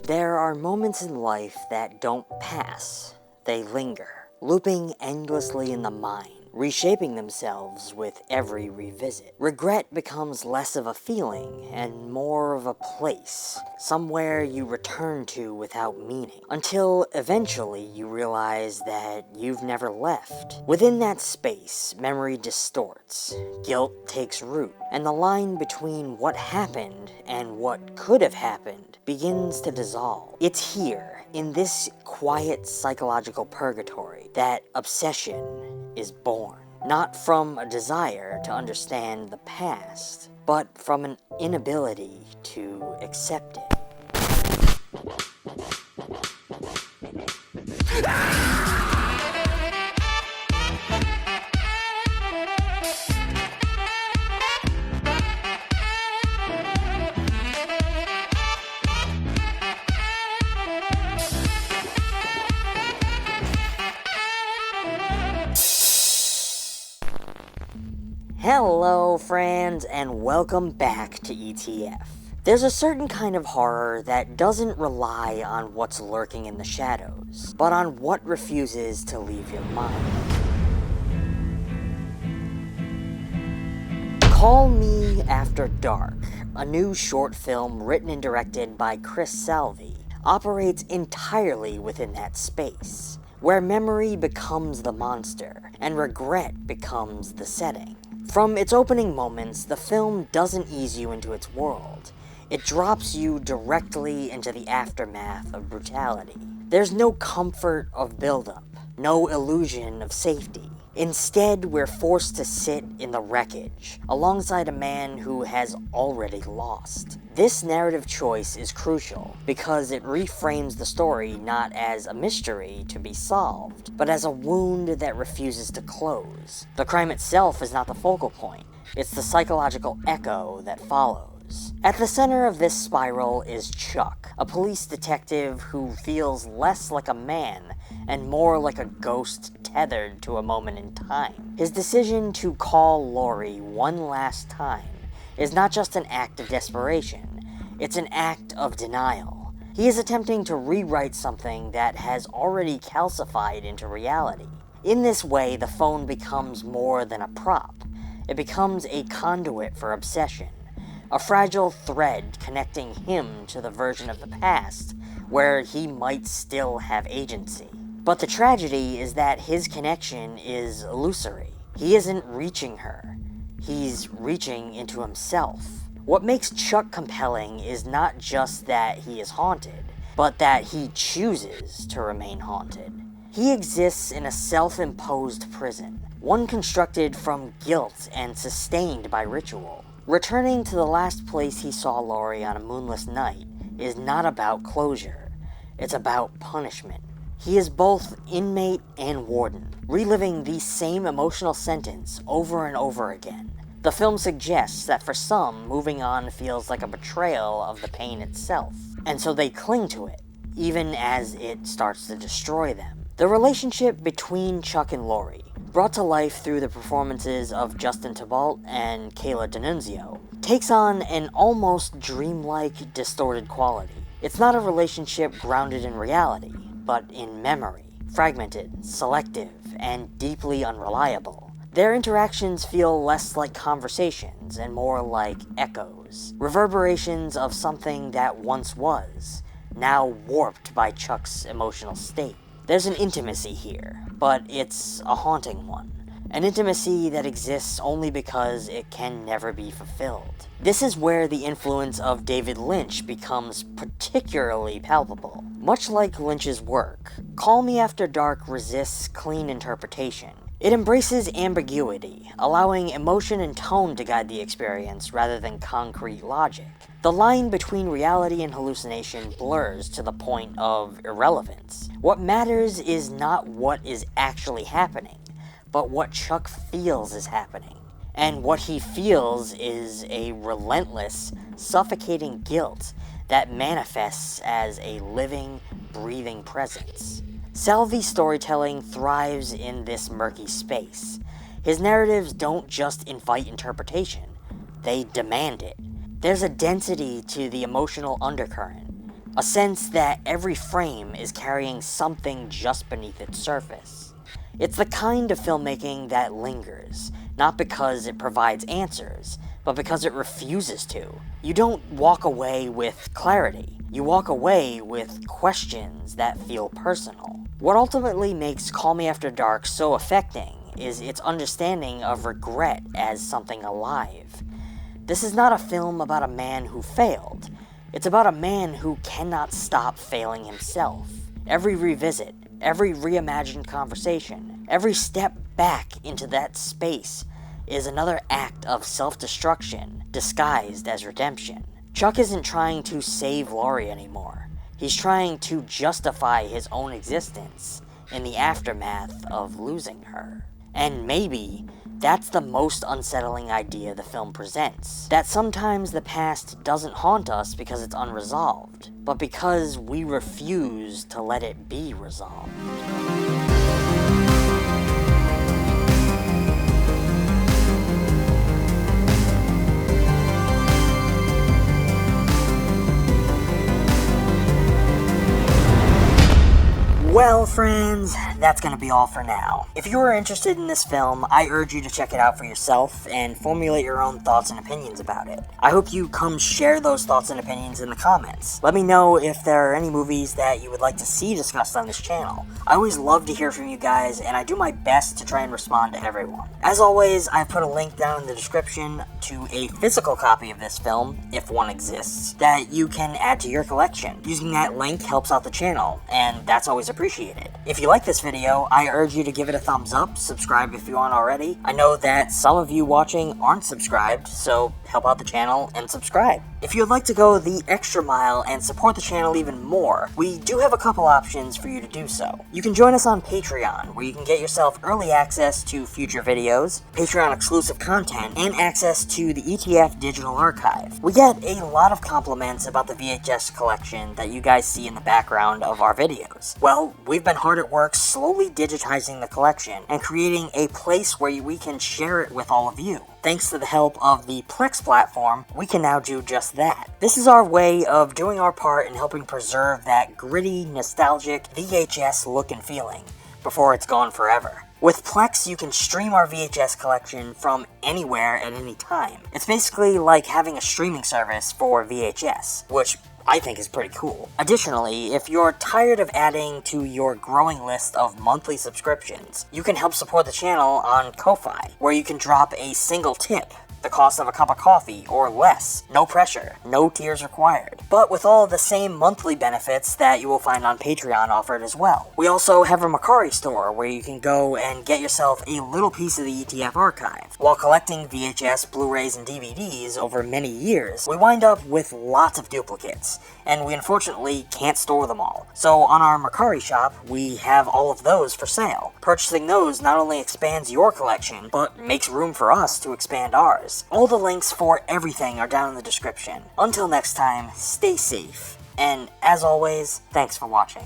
There are moments in life that don't pass, they linger, looping endlessly in the mind, reshaping themselves with every revisit. Regret becomes less of a feeling and more of a place, somewhere you return to without meaning, until eventually you realize that you've never left. Within that space, memory distorts, guilt takes root, and the line between what happened and what could have happened begins to dissolve. It's here, in this quiet psychological purgatory, that obsession is born. Not from a desire to understand the past, but from an inability to accept it. Hello friends, and welcome back to ETF. There's a certain kind of horror that doesn't rely on what's lurking in the shadows, but on what refuses to leave your mind. Call Me After Dark, a new short film written and directed by Chris Salvi, operates entirely within that space, where memory becomes the monster, and regret becomes the setting. From its opening moments, the film doesn't ease you into its world. It drops you directly into the aftermath of brutality. There's no comfort of buildup, no illusion of safety. Instead, we're forced to sit in the wreckage, alongside a man who has already lost. This narrative choice is crucial, because it reframes the story not as a mystery to be solved, but as a wound that refuses to close. The crime itself is not the focal point, it's the psychological echo that follows. At the center of this spiral is Chuck, a police detective who feels less like a man and more like a ghost tethered to a moment in time. His decision to call Lori one last time is not just an act of desperation, it's an act of denial. He is attempting to rewrite something that has already calcified into reality. In this way, the phone becomes more than a prop. It becomes a conduit for obsession, a fragile thread connecting him to the version of the past where he might still have agency. But the tragedy is that his connection is illusory. He isn't reaching her. He's reaching into himself. What makes Chuck compelling is not just that he is haunted, but that he chooses to remain haunted. He exists in a self-imposed prison, one constructed from guilt and sustained by ritual. Returning to the last place he saw Lori on a moonless night is not about closure. It's about punishment. He is both inmate and warden, reliving the same emotional sentence over and over again. The film suggests that for some, moving on feels like a betrayal of the pain itself, and so they cling to it, even as it starts to destroy them. The relationship between Chuck and Lori, brought to life through the performances of Justin Thebault and Kayla D'Annunzio, takes on an almost dreamlike, distorted quality. It's not a relationship grounded in reality, but in memory, fragmented, selective, and deeply unreliable. Their interactions feel less like conversations and more like echoes, reverberations of something that once was, now warped by Chuck's emotional state. There's an intimacy here, but it's a haunting one. An intimacy that exists only because it can never be fulfilled. This is where the influence of David Lynch becomes particularly palpable. Much like Lynch's work, Call Me After Dark resists clean interpretation. It embraces ambiguity, allowing emotion and tone to guide the experience rather than concrete logic. The line between reality and hallucination blurs to the point of irrelevance. What matters is not what is actually happening, but what Chuck feels is happening. And what he feels is a relentless, suffocating guilt that manifests as a living, breathing presence. Salvi's storytelling thrives in this murky space. His narratives don't just invite interpretation, they demand it. There's a density to the emotional undercurrent, A sense that every frame is carrying something just beneath its surface. It's the kind of filmmaking that lingers, not because it provides answers, but because it refuses to. You don't walk away with clarity. You walk away with questions that feel personal. What ultimately makes Call Me After Dark so affecting is its understanding of regret as something alive. This is not a film about a man who failed. It's about a man who cannot stop failing himself. Every revisit, every reimagined conversation, every step back into that space is another act of self-destruction disguised as redemption. Chuck isn't trying to save Laurie anymore. He's trying to justify his own existence in the aftermath of losing her. And maybe that's the most unsettling idea the film presents. That sometimes the past doesn't haunt us because it's unresolved, but because we refuse to let it be resolved. Well, friends, that's gonna be all for now. If you are interested in this film, I urge you to check it out for yourself and formulate your own thoughts and opinions about it. I hope you come share those thoughts and opinions in the comments. Let me know if there are any movies that you would like to see discussed on this channel. I always love to hear from you guys, and I do my best to try and respond to everyone. As always, I've put a link down in the description to a physical copy of this film, if one exists, that you can add to your collection. Using that link helps out the channel, and that's always appreciated. If you like this video, I urge you to give it a thumbs up, subscribe if you aren't already. I know that some of you watching aren't subscribed, so help out the channel and subscribe. If you'd like to go the extra mile and support the channel even more, we do have a couple options for you to do so. You can join us on Patreon, where you can get yourself early access to future videos, Patreon exclusive content, and access to the ETF digital archive. We get a lot of compliments about the VHS collection that you guys see in the background of our videos. Well, we've been hard at work slowly digitizing the collection and creating a place where we can share it with all of you. Thanks to the help of the Plex platform, we can now do just that. This is our way of doing our part in helping preserve that gritty, nostalgic VHS look and feeling before it's gone forever. With Plex, you can stream our VHS collection from anywhere at any time. It's basically like having a streaming service for VHS, which I think is pretty cool. Additionally, if you're tired of adding to your growing list of monthly subscriptions, you can help support the channel on Ko-Fi, where you can drop a single tip, the cost of a cup of coffee, or less. No pressure, no tiers required. But with all the same monthly benefits that you will find on Patreon offered as well. We also have a Mercari store where you can go and get yourself a little piece of the ETF archive. While collecting VHS, Blu-rays, and DVDs over many years, we wind up with lots of duplicates, and we unfortunately can't store them all. So on our Mercari shop, we have all of those for sale. Purchasing those not only expands your collection, but makes room for us to expand ours. All the links for everything are down in the description. Until next time, stay safe. And as always, thanks for watching.